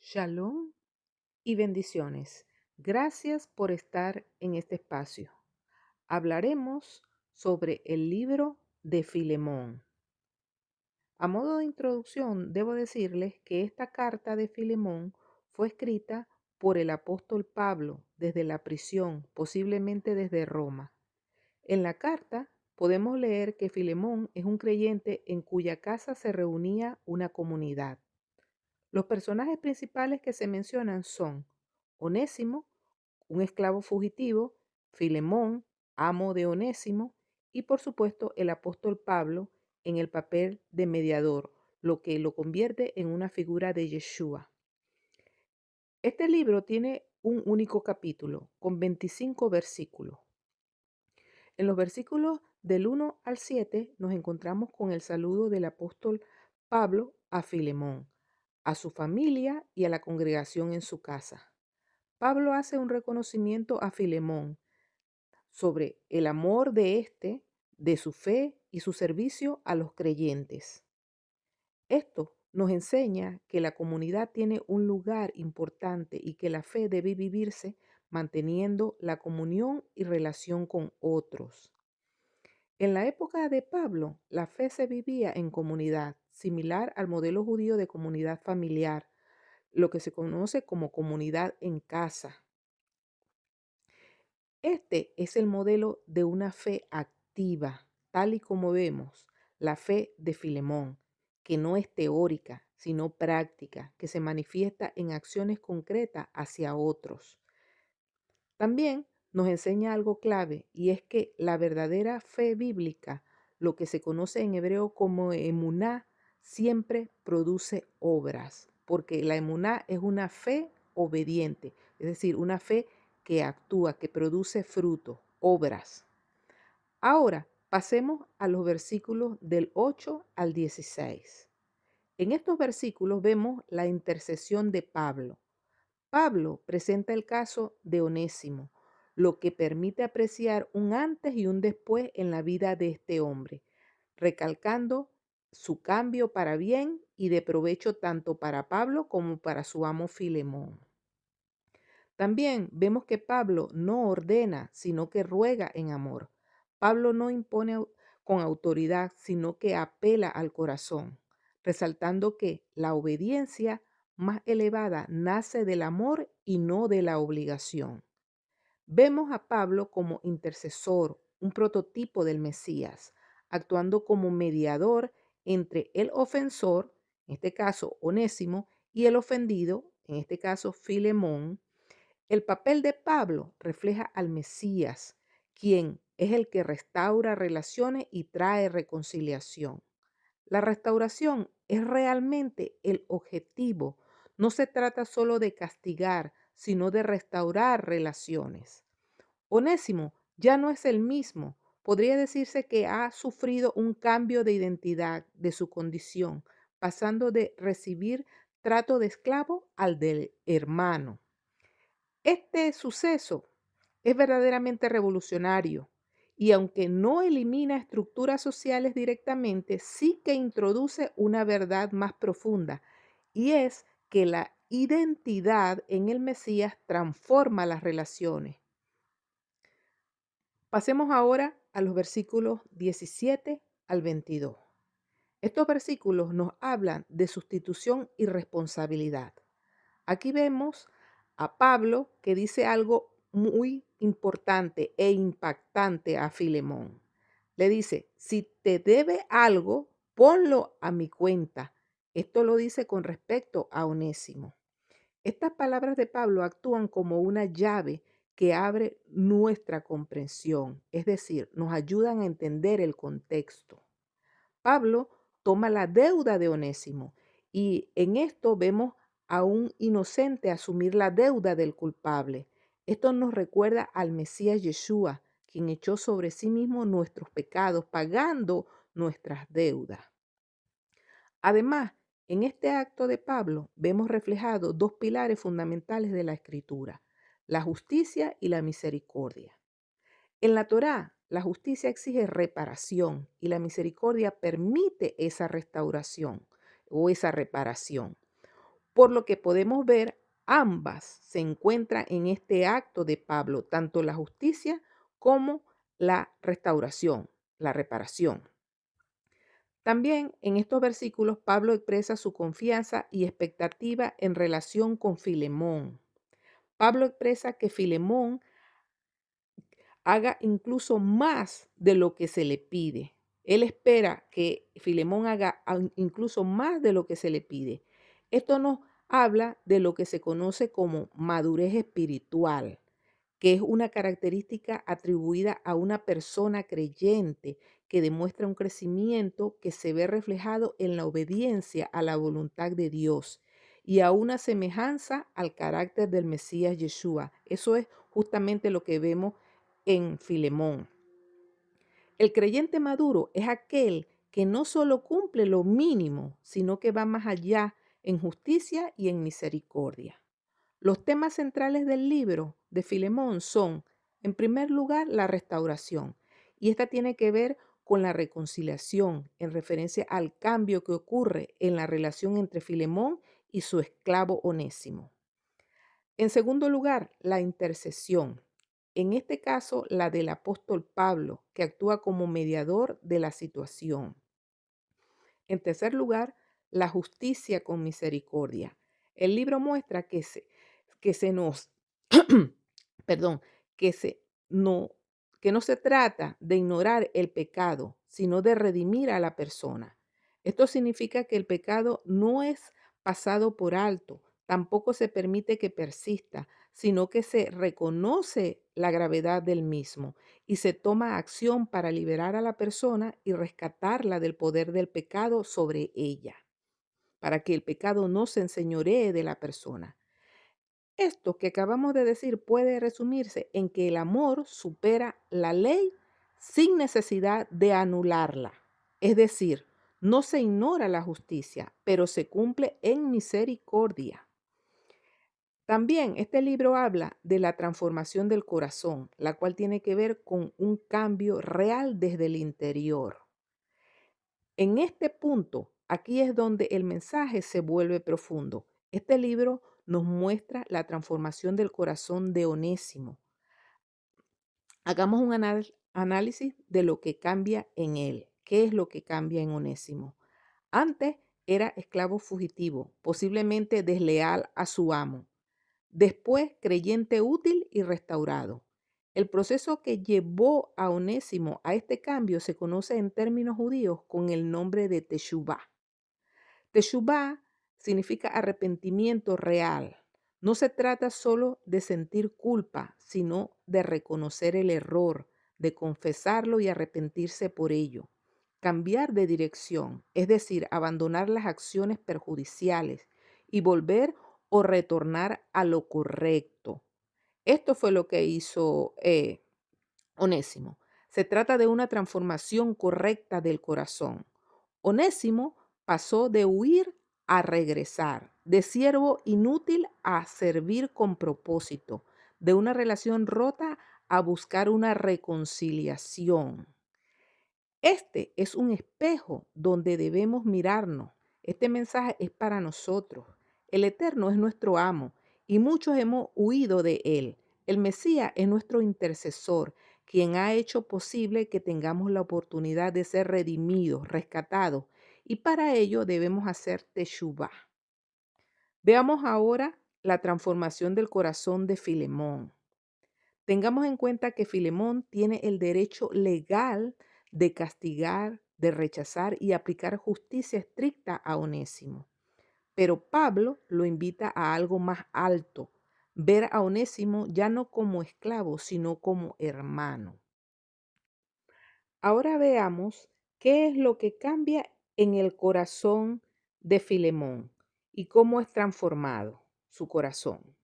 Shalom y bendiciones. Gracias por estar en este espacio. Hablaremos sobre el libro de Filemón. A modo de introducción, debo decirles que esta carta de Filemón fue escrita por el apóstol Pablo desde la prisión, posiblemente desde Roma. En la carta podemos leer que Filemón es un creyente en cuya casa se reunía una comunidad. Los personajes principales que se mencionan son Onésimo, un esclavo fugitivo, Filemón, amo de Onésimo, y por supuesto el apóstol Pablo en el papel de mediador, lo que lo convierte en una figura de Yeshua. Este libro tiene un único capítulo con 25 versículos. En los versículos del 1 al 7 nos encontramos con el saludo del apóstol Pablo a Filemón, a su familia y a la congregación en su casa. Pablo hace un reconocimiento a Filemón sobre el amor de éste, de su fe y su servicio a los creyentes. Esto nos enseña que la comunidad tiene un lugar importante y que la fe debe vivirse manteniendo la comunión y relación con otros. En la época de Pablo, la fe se vivía en comunidad, similar al modelo judío de comunidad familiar, lo que se conoce como comunidad en casa. Este es el modelo de una fe activa, tal y como vemos la fe de Filemón, que no es teórica, sino práctica, que se manifiesta en acciones concretas hacia otros. También nos enseña algo clave y es que la verdadera fe bíblica, lo que se conoce en hebreo como emuná, siempre produce obras, porque la emuná es una fe obediente, es decir, una fe que actúa, que produce fruto, obras. Ahora, pasemos a los versículos del 8 al 16. En estos versículos vemos la intercesión de Pablo. Pablo presenta el caso de Onésimo, lo que permite apreciar un antes y un después en la vida de este hombre, recalcando su cambio para bien y de provecho tanto para Pablo como para su amo Filemón. También vemos que Pablo no ordena, sino que ruega en amor. Pablo no impone con autoridad, sino que apela al corazón, resaltando que la obediencia más elevada nace del amor y no de la obligación. Vemos a Pablo como intercesor, un prototipo del Mesías, actuando como mediador entre el ofensor, en este caso Onésimo, y el ofendido, en este caso Filemón. El papel de Pablo refleja al Mesías, quien es el que restaura relaciones y trae reconciliación. La restauración es realmente el objetivo. No se trata solo de castigar, sino de restaurar relaciones. Onésimo ya no es el mismo. Podría decirse que ha sufrido un cambio de identidad de su condición, pasando de recibir trato de esclavo al del hermano. Este suceso es verdaderamente revolucionario y aunque no elimina estructuras sociales directamente, sí que introduce una verdad más profunda y es que la identidad en el Mesías transforma las relaciones. Pasemos ahora a los versículos 17 al 22. Estos versículos nos hablan de sustitución y responsabilidad. Aquí vemos a Pablo que dice algo muy importante e impactante a Filemón. Le dice, si te debe algo, ponlo a mi cuenta. Esto lo dice con respecto a Onésimo. Estas palabras de Pablo actúan como una llave que abre nuestra comprensión, es decir, nos ayudan a entender el contexto. Pablo toma la deuda de Onésimo y en esto vemos a un inocente asumir la deuda del culpable. Esto nos recuerda al Mesías Yeshua, quien echó sobre sí mismo nuestros pecados, pagando nuestras deudas. Además, en este acto de Pablo vemos reflejados dos pilares fundamentales de la Escritura, la justicia y la misericordia. En la Torá, la justicia exige reparación y la misericordia permite esa restauración o esa reparación. Por lo que podemos ver, ambas se encuentran en este acto de Pablo, tanto la justicia como la restauración, la reparación. También en estos versículos Pablo expresa su confianza y expectativa en relación con Filemón. Pablo expresa que Filemón haga incluso más de lo que se le pide. Él espera que Filemón haga incluso más de lo que se le pide. Esto nos habla de lo que se conoce como madurez espiritual, que es una característica atribuida a una persona creyente que demuestra un crecimiento que se ve reflejado en la obediencia a la voluntad de Dios y a una semejanza al carácter del Mesías Yeshua. Eso es justamente lo que vemos en Filemón. El creyente maduro es aquel que no solo cumple lo mínimo, sino que va más allá en justicia y en misericordia. Los temas centrales del libro de Filemón son, en primer lugar, la restauración, y esta tiene que ver con la reconciliación en referencia al cambio que ocurre en la relación entre Filemón y su esclavo Onésimo. En segundo lugar, la intercesión. En este caso, la del apóstol Pablo, que actúa como mediador de la situación. En tercer lugar, la justicia con misericordia. El libro muestra que se nos, perdón, que, se, no, que no se trata de ignorar el pecado, sino de redimir a la persona. Esto significa que el pecado no es pasado por alto, tampoco se permite que persista, sino que se reconoce la gravedad del mismo y se toma acción para liberar a la persona y rescatarla del poder del pecado sobre ella, para que el pecado no se enseñoree de la persona. Esto que acabamos de decir puede resumirse en que el amor supera la ley sin necesidad de anularla. Es decir, no se ignora la justicia, pero se cumple en misericordia. También este libro habla de la transformación del corazón, la cual tiene que ver con un cambio real desde el interior. En este punto, aquí es donde el mensaje se vuelve profundo. Este libro nos muestra la transformación del corazón de Onésimo. Hagamos un análisis de lo que cambia en él. ¿Qué es lo que cambia en Onésimo? Antes era esclavo fugitivo, posiblemente desleal a su amo. Después, creyente útil y restaurado. El proceso que llevó a Onésimo a este cambio se conoce en términos judíos con el nombre de Teshuvá. Teshuvá significa arrepentimiento real. No se trata solo de sentir culpa, sino de reconocer el error, de confesarlo y arrepentirse por ello. Cambiar de dirección, es decir, abandonar las acciones perjudiciales y volver o retornar a lo correcto. Esto fue lo que hizo Onésimo. Se trata de una transformación correcta del corazón. Onésimo pasó de huir a regresar, de siervo inútil a servir con propósito, de una relación rota a buscar una reconciliación. Este es un espejo donde debemos mirarnos. Este mensaje es para nosotros. El Eterno es nuestro amo y muchos hemos huido de él. El Mesías es nuestro intercesor, quien ha hecho posible que tengamos la oportunidad de ser redimidos, rescatados, y para ello debemos hacer teshuvá. Veamos ahora la transformación del corazón de Filemón. Tengamos en cuenta que Filemón tiene el derecho legal de castigar, de rechazar y aplicar justicia estricta a Onésimo. Pero Pablo lo invita a algo más alto, ver a Onésimo ya no como esclavo, sino como hermano. Ahora veamos qué es lo que cambia en el corazón de Filemón y cómo es transformado su corazón.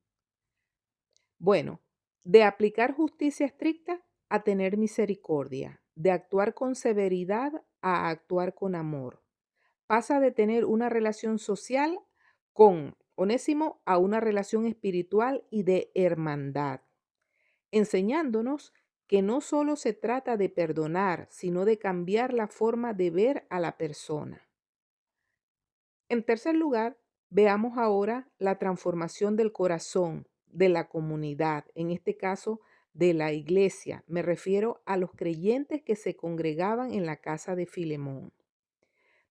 Bueno, de aplicar justicia estricta a tener misericordia, de actuar con severidad a actuar con amor. Pasa de tener una relación social con Onésimo a una relación espiritual y de hermandad, enseñándonos que no solo se trata de perdonar, sino de cambiar la forma de ver a la persona. En tercer lugar, Veamos ahora la transformación del corazón de la comunidad, en este caso de la iglesia. Me refiero a los creyentes que se congregaban en la casa de Filemón.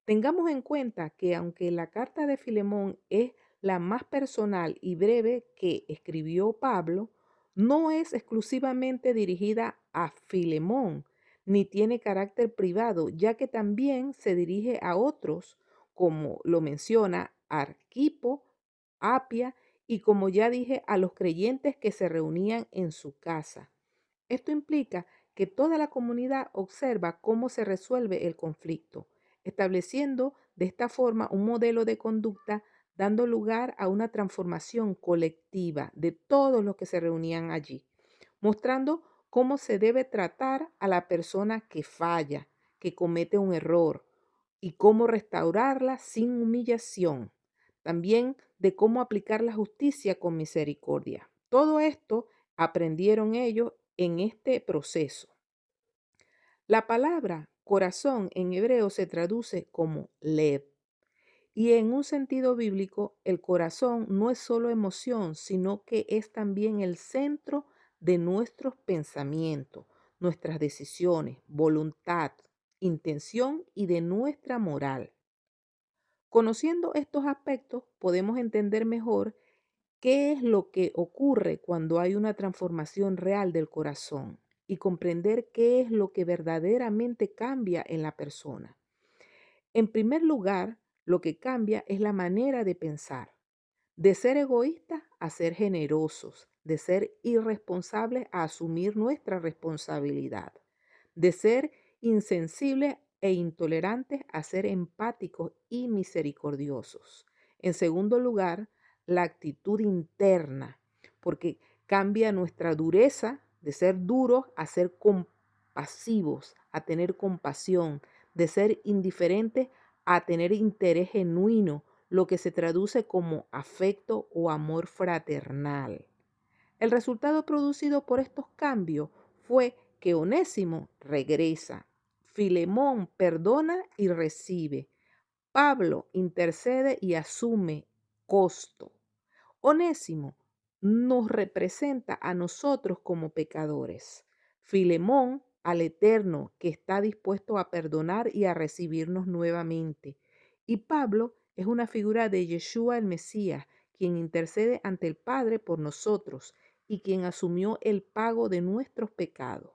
Tengamos en cuenta que aunque la carta de Filemón es la más personal y breve que escribió Pablo, no es exclusivamente dirigida a Filemón, ni tiene carácter privado, ya que también se dirige a otros, como lo menciona Arquipo, Apia y como ya dije, a los creyentes que se reunían en su casa. Esto implica que toda la comunidad observa cómo se resuelve el conflicto, estableciendo de esta forma un modelo de conducta, dando lugar a una transformación colectiva de todos los que se reunían allí, mostrando cómo se debe tratar a la persona que falla, que comete un error y cómo restaurarla sin humillación. También de cómo aplicar la justicia con misericordia. Todo esto aprendieron ellos en este proceso. La palabra corazón en hebreo se traduce como lev. Y en un sentido bíblico, el corazón no es solo emoción, sino que es también el centro de nuestros pensamientos, nuestras decisiones, voluntad, intención y de nuestra moral. Conociendo estos aspectos, podemos entender mejor qué es lo que ocurre cuando hay una transformación real del corazón y comprender qué es lo que verdaderamente cambia en la persona. En primer lugar, lo que cambia es la manera de pensar, de ser egoístas a ser generosos, de ser irresponsables a asumir nuestra responsabilidad, de ser insensibles e intolerantes a ser empáticos y misericordiosos. En segundo lugar, la actitud interna, porque cambia nuestra dureza de ser duros a ser compasivos, a tener compasión, de ser indiferentes a tener interés genuino, lo que se traduce como afecto o amor fraternal. El resultado producido por estos cambios fue que Onésimo regresa, Filemón perdona y recibe, Pablo intercede y asume costo. Onésimo nos representa a nosotros como pecadores. Filemón al Eterno que está dispuesto a perdonar y a recibirnos nuevamente. Y Pablo es una figura de Yeshua el Mesías, quien intercede ante el Padre por nosotros y quien asumió el pago de nuestros pecados.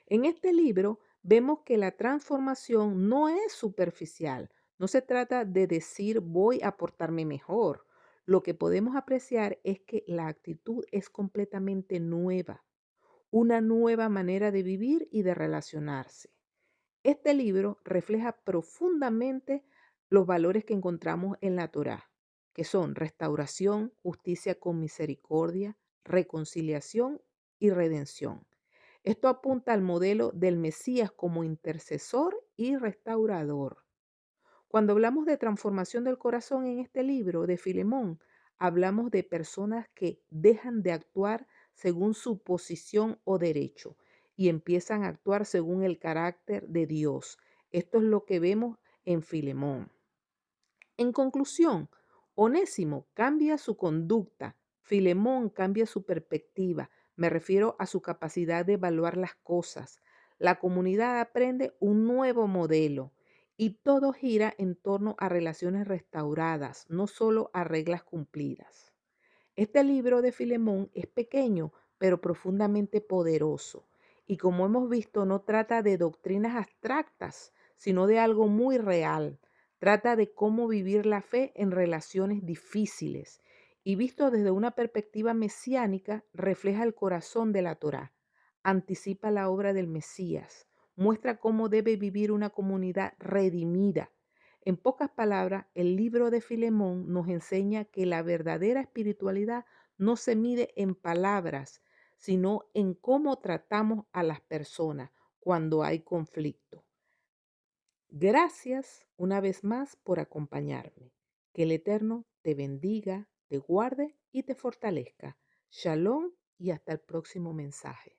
En este libro vemos que la transformación no es superficial. No se trata de decir voy a portarme mejor. Lo que podemos apreciar es que la actitud es completamente nueva, una nueva manera de vivir y de relacionarse. Este libro refleja profundamente los valores que encontramos en la Torá, que son restauración, justicia con misericordia, reconciliación y redención. Esto apunta al modelo del Mesías como intercesor y restaurador. Cuando hablamos de transformación del corazón en este libro de Filemón, hablamos de personas que dejan de actuar según su posición o derecho y empiezan a actuar según el carácter de Dios. Esto es lo que vemos en Filemón. En conclusión, Onésimo cambia su conducta, Filemón cambia su perspectiva, me refiero a su capacidad de evaluar las cosas. La comunidad aprende un nuevo modelo y todo gira en torno a relaciones restauradas, no solo a reglas cumplidas. Este libro de Filemón es pequeño, pero profundamente poderoso. Y como hemos visto, no trata de doctrinas abstractas, sino de algo muy real. Trata de cómo vivir la fe en relaciones difíciles. Y visto desde una perspectiva mesiánica, refleja el corazón de la Torá. Anticipa la obra del Mesías. Muestra cómo debe vivir una comunidad redimida. En pocas palabras, el libro de Filemón nos enseña que la verdadera espiritualidad no se mide en palabras, sino en cómo tratamos a las personas cuando hay conflicto. Gracias una vez más por acompañarme. Que el Eterno te bendiga, te guarde y te fortalezca. Shalom y hasta el próximo mensaje.